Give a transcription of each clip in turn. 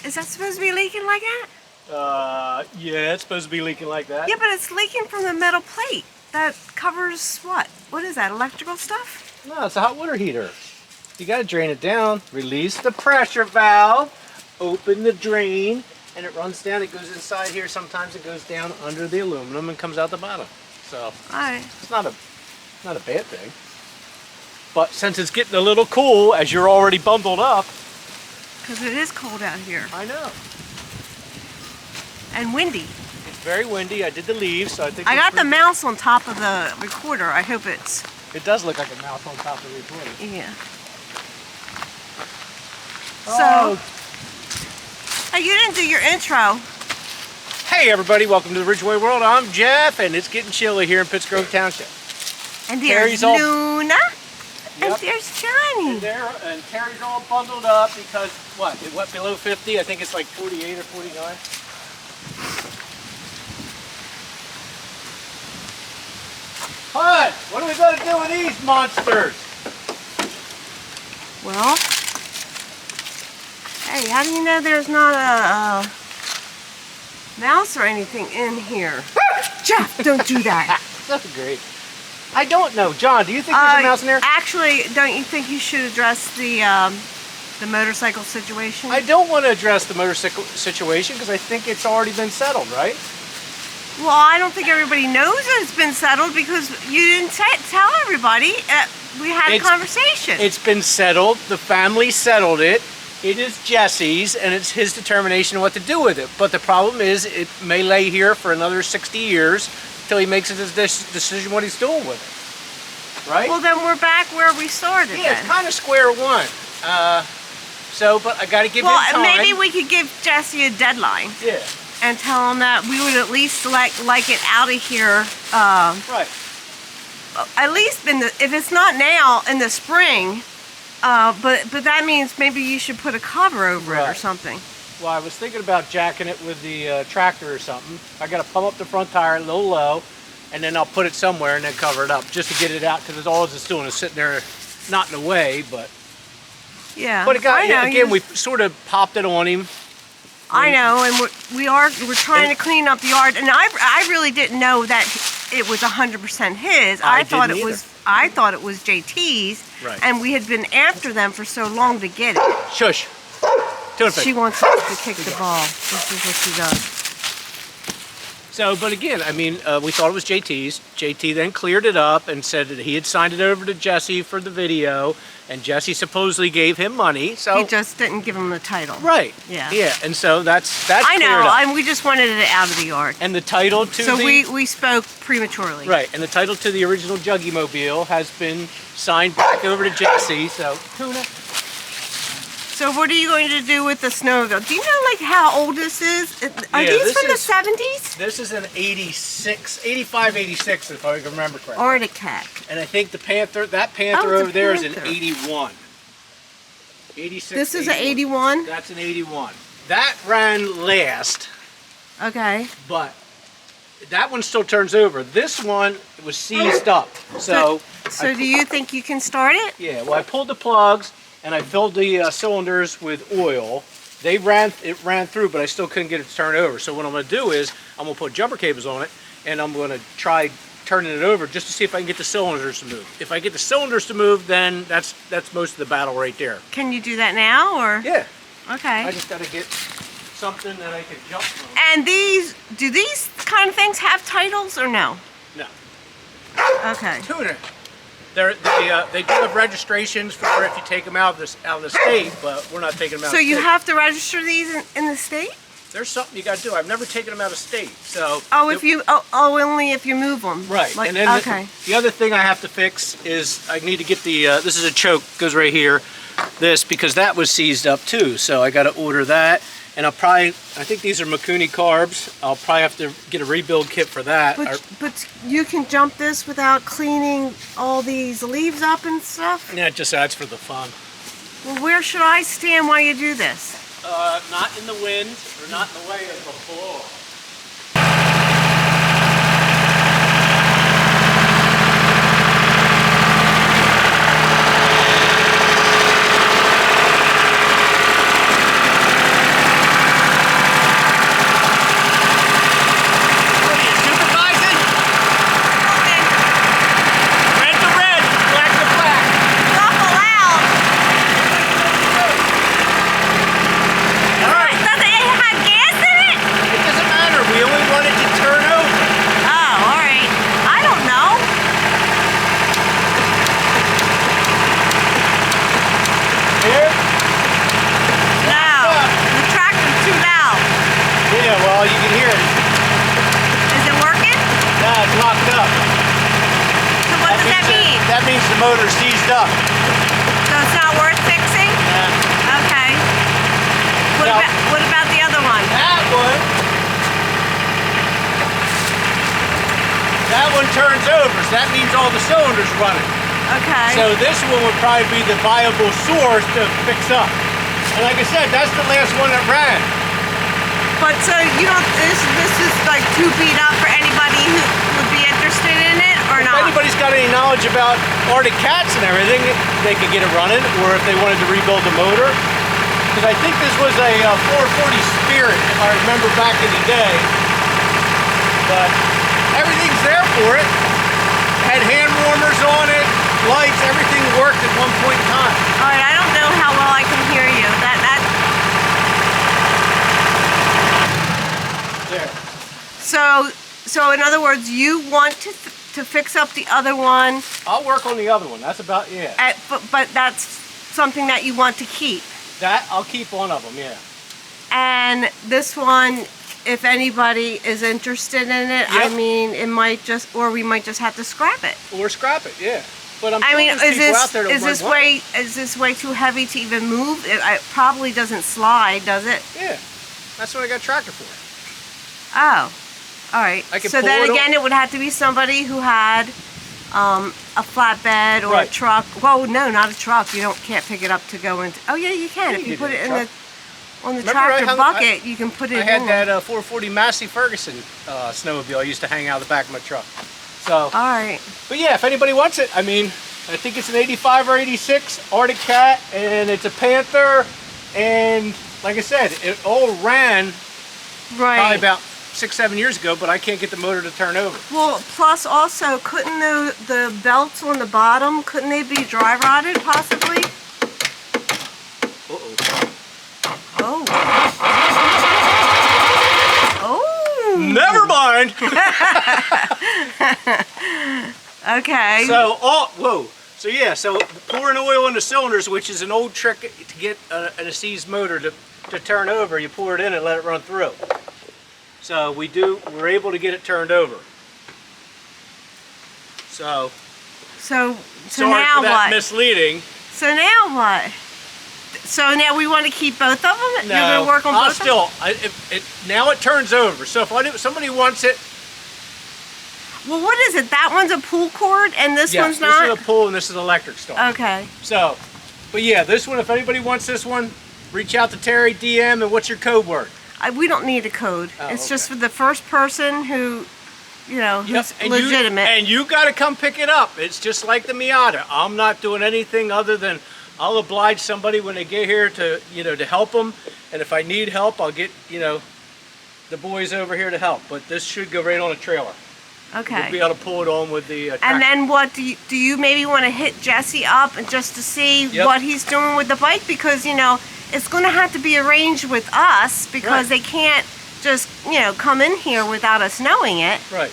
Is that supposed to be leaking like that? Yeah, it's supposed to be leaking like that. Yeah, but it's leaking from the metal plate that covers what? What is that, electrical stuff? No, it's a hot water heater. You gotta drain it down, release the pressure valve, open the drain, and it runs down. It goes inside here. Sometimes it goes down under the aluminum and comes out the bottom. So it's not a bad thing. But since it's getting a little cool, as you're already bundled up. Because it is cold out here. I know. And windy. It's very windy. I did the leaves, so I think. I got the mouse on top of the recorder. I hope it's. It does look like a mouse on top of the recorder. Yeah. Oh. So. Hey, you didn't do your intro. Hey everybody, welcome to the Ridgway world. I'm Jeff, and it's getting chilly here in Pittsgrove Township. And there's Luna. Yep. And there's Johnny. And Terry's all bundled up because, what, it went below 50? I think it's like 48 or 49. Hud, what are we going to do with these monsters? Well, hey, how do you know there's not a mouse or anything in here? Jeff, don't do that. That's great. I don't know. John, do you think there's a mouse in there? Actually, don't you think you should address the motorcycle situation? I don't want to address the motorcycle situation because I think it's already been settled, right? Well, I don't think everybody knows that it's been settled because you didn't tell everybody. We had a conversation. It's been settled. The family settled it. It is Jesse's, and it's his determination what to do with it. But the problem is it may lay here for another 60 years until he makes his decision what he's doing with it. Right? Well, then we're back where we started. Yeah, it's kind of square one. But I got to give him time. Well, maybe we could give Jesse a deadline. Yeah. And tell him that we would at least like it out of here. Right. At least if it's not now, in the spring. But that means maybe you should put a cover over it or something. Well, I was thinking about jacking it with the tractor or something. I got to pump up the front tire a little low, and then I'll put it somewhere and then cover it up just to get it out because all it's doing is sitting there, not in the way, but. Yeah. But it got again. We sort of popped it on him. I know, and we're trying to clean up the yard, and I really didn't know that it was 100% his. I thought it was JT's, right. And we had been after them for so long to get it. Shush. She wants us to kick the ball. This is what she does. So, but again, I mean, we thought it was JT's. JT then cleared it up and said that he had signed it over to Jesse for the video, and Jesse supposedly gave him money. So he just didn't give him the title. Right. Yeah. Yeah, and so that's I know, cleared up. and we just wanted it out of the yard. And the title to we spoke prematurely. Right, and the title to the original McJuggernuggets has been signed back over to Jesse. So tuna. So what are you going to do with the snowmobile? Do you know like how old this is? Are these from the 70s? This is an 86, 85, 86 if I can remember correctly. Arctic Cat. And I think that Panther over there is an 81. 86. This is an 81? That's an 81. That ran last. Okay. But that one still turns over. This one was seized up. So do you think you can start it? Yeah, well I pulled the plugs and I filled the cylinders with oil. It ran through, but I still couldn't get it to turn over. So what I'm going to do is I'm going to put jumper cables on it, and I'm going to try turning it over just to see if I can get the cylinders to move. If I get the cylinders to move, then that's most of the battle right there. Can you do that now, or? Yeah. Okay. I just got to get something that I can jump from. And do these kind of things have titles or no? No. Okay. Tuna. They do have registrations for if you take them out of the state, but we're not taking them out of the state. So you have to register these in the state? There's something you got to do. I've never taken them out of state, so. Only if you move them. Right, and then the other thing I have to fix is I need to get the. This is a choke, goes right here. This because that was seized up too, so I got to order that. And I think these are Mikuni carbs. I'll probably have to get a rebuild kit for that. But you can jump this without cleaning all these leaves up and stuff? Yeah, it just adds for the fun. Well, where should I stand while you do this? Not in the wind or not in the way of the floor. that means the motor's seized up. So it's not worth fixing? Okay. What about the other one? That one turns over, so that means all the cylinders running. Okay. So this one would probably be the viable source to fix up. And like I said, that's the last one that ran. But so you don't, this is like too beat up for anybody who would be interested in it or not? If anybody's got any knowledge about Arctic cats and everything, they could get it running, or if they wanted to rebuild the motor. Because I think this was a 440 Spirit, if I remember back in the day. But everything's there for it. Had hand warmers on it, lights, everything worked at one point in time. All right, I don't know how well I can hear you. There. So in other words, you want to fix up the other one. I'll work on the other one. That's about, yeah. But that's something that you want to keep. That, I'll keep one of them, yeah. And this one, if anybody is interested in it, Yep. I mean, it might just, or we might just have to scrap it. Or scrap it, yeah. But I'm I sure mean, there's people out there that is this way too heavy to even move? It probably doesn't slide, does it? Yeah, that's what I got a tractor for. Oh, all right. I can So pull then it again, it would have to be somebody who had a flatbed or Right. a truck. Well, no, not a truck. You can't pick it up to go into. Oh yeah, you can. You If you can put do it a in truck. on the Remember tractor I hung- bucket, you can put it I in. had that 440 Massey Ferguson snowmobile I used to hang out of the back of my truck. So, All right. but yeah, if anybody wants it, I mean, I think it's an 85 or 86 Arctic Cat, and it's a Panther, and like I said, it all ran Right. probably about 6-7 years ago, but I can't get the motor to turn over. Well, plus also, couldn't the belts on the bottom, couldn't they be dry rotted possibly? Oh. Oh. Never mind. Okay. So yeah, so pouring oil in the cylinders, which is an old trick to get an seized motor to turn over. You pour it in and let it run through. So we're able to get it turned over. So So sorry now for that what? misleading. So now what? So now we want to keep both of them? No, You're going to work on I'll both of them? still, now it turns over. So if somebody wants it, Well, what is it? That one's a pull cord and this one's not? this is a pull and this is an electric start. Okay. So, but yeah, this one, if anybody wants this one, reach out to Terry, DM, and what's your code word? We don't need a code. Oh, it's okay. just for the first person who, who's and legitimate. You got to come pick it up. It's just like the Miata. I'm not doing anything other than I'll oblige somebody when they get here to, to help them. And if I need help, I'll get, the boys over here to help. But this should go right on a trailer. Okay. We'll be able to pull it on with the tractor. And then what, do you maybe want to hit Jesse up and just to see what he's doing with the bike? Because, it's going to have to be arranged with us because they can't just, come in here without us knowing it. Right.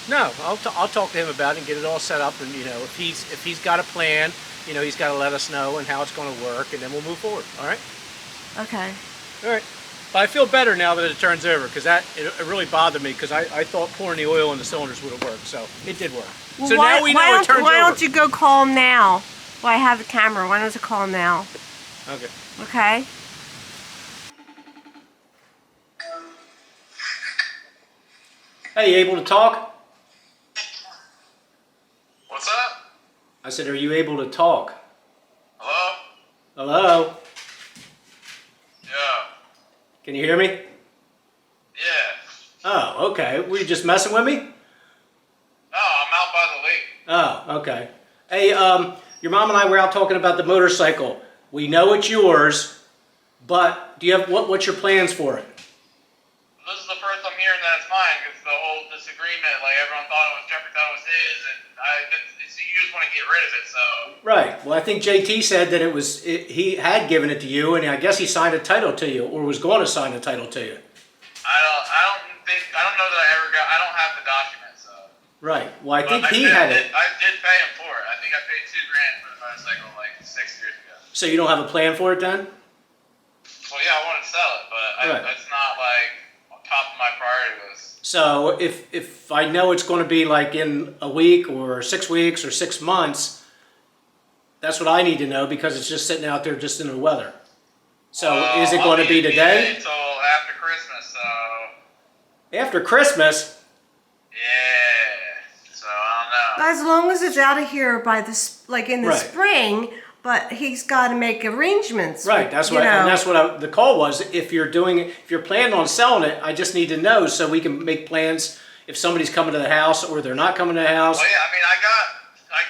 No, I'll talk to him about it and get it all set up. And, if he's got a plan, he's got to let us know and how it's going to work, and then we'll move forward. All right? Okay. All right. But I feel better now that it turns over because it really bothered me because I thought pouring the oil in the cylinders would have worked. So it did work. Well, so now we know it turns over. Why don't you go call him now? Well, I have the camera. Why don't you call him now? Okay. Okay. Hey, you able to talk? What's up? I said, are you able to talk? Hello? Hello? Yeah. Can you hear me? Yeah. Oh, okay. Were you just messing with me? No, I'm out by the lake. Oh, okay. Hey, your mom and I were out talking about the motorcycle. We know it's yours, but do you have what's your plans for it? This is the first I'm hearing that it's mine because the whole disagreement, like everyone thought it was Jeffrey thought it was his, and you just want to get rid of it, so. Right. Well, I think JT said that he had given it to you, and I guess he signed a title to you, or was going to sign a title to you. I don't know that I don't have the document, so. Right. Well, I think he had it. I did pay him for it. I think I paid $2,000 for the motorcycle like 6 years ago. So you don't have a plan for it then? Well, yeah, I want to sell it, but it's not like on top of my priority list. So if I know it's going to be like in a week or 6 weeks or 6 months, That's what I need to know because it's just sitting out there just in the weather. So is it I'll going to be today? Until after Christmas, so. After Christmas? Yeah. So I don't know. As long as it's out of here by like in the Right. spring, but he's got to make arrangements. Right. That's you what. know. And that's what the call was. If you're planning on selling it, I just need to know so we can make plans. If somebody's coming to the house or they're not coming to the house. Well, yeah. I mean, I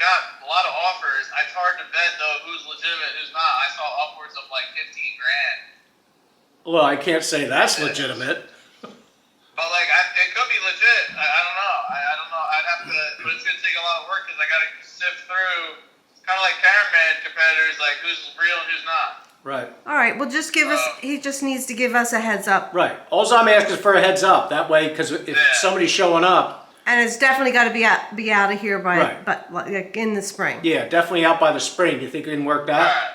got a lot of offers. It's hard to bet though who's legitimate, who's not. I saw upwards of like 15 grand. Well, I can't say that's legitimate. But like, it could be legit. I don't know. I don't know. I'd have to, but it's gonna take a lot of work because I gotta sift through. Kind of like cameraman competitors, like who's real and who's not. Right. All right. Well, just give us. He just needs to give us a heads up. Right. All I'm asking is for a heads up. That way, because if somebody's showing up. And it's definitely got to be out of here by, Right. but like in the spring. Yeah, definitely out by the spring. You think it can work that? Right.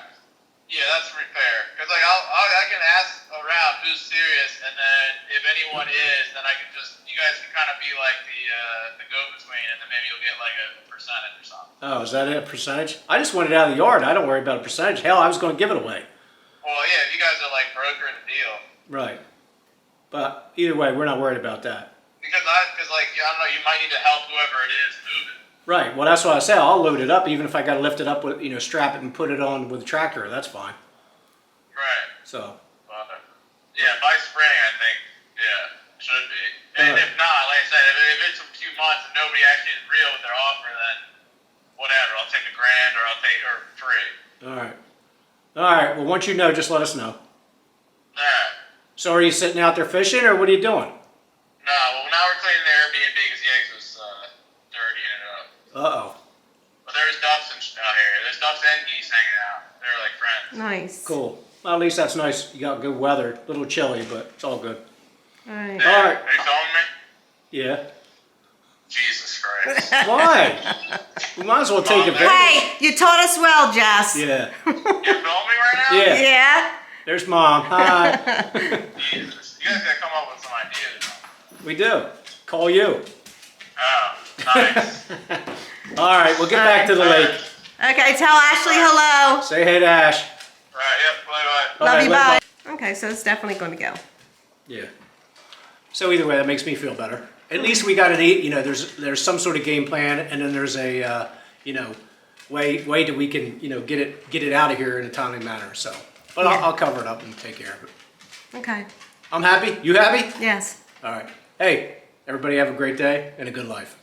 Yeah, that's fair. Because like I can ask around who's serious, and then if anyone is, then I can just you guys can kind of be like the go-between, and then maybe you'll get like a percentage or something. Oh, is that a percentage? I just want it out of the yard. I don't worry about a percentage. Hell, I was going to give it away. Well, yeah, if you guys are like brokering the deal. Right. But either way, we're not worried about that. Because like I don't know, you might need to help whoever it is move it. Right. Well, that's what I said. I'll load it up, even if I got to lift it up with, strap it and put it on with a tractor. That's fine. Right. So. Yeah, by spring, I think. Yeah, should be. And if not, like I said, if it's a few months and nobody actually is real with their offer, then whatever. I'll take $1,000 or I'll take free. All right. All right. Well, once you know, just let us know. All right. So, are you sitting out there fishing, or what are you doing? No, well, now we're cleaning the Airbnb because the eggs was dirty and Uh-oh. But there's ducks out here. There's ducks and geese hanging out. They're like friends. Nice. Cool. Well, at least that's nice. You got good weather. A little chilly, but it's all good. All right. Yeah. All right. Are you filming me? Yeah. Jesus Christ. Why? We might as well take advantage. Hey, you taught us well, Jess. Yeah. You're filming right now? Yeah. Yeah. There's Mom. Hi. Jesus. You guys gotta come up with some ideas. We do. Call you. Oh, nice. All right. We'll get back to the lake. Okay, tell Ashley hello. Say hey to Ash. Right, yep, bye-bye. Love you, bye. bye. Okay, so it's definitely going to go. Yeah. So either way, that makes me feel better. At least we got there's some sort of game plan, and then there's a way that we can get it out of here in a timely manner. So, but Yeah. I'll cover it up and take care of it. Okay. I'm happy. You happy? Yes. All right. Hey, everybody, have a great day and a good life.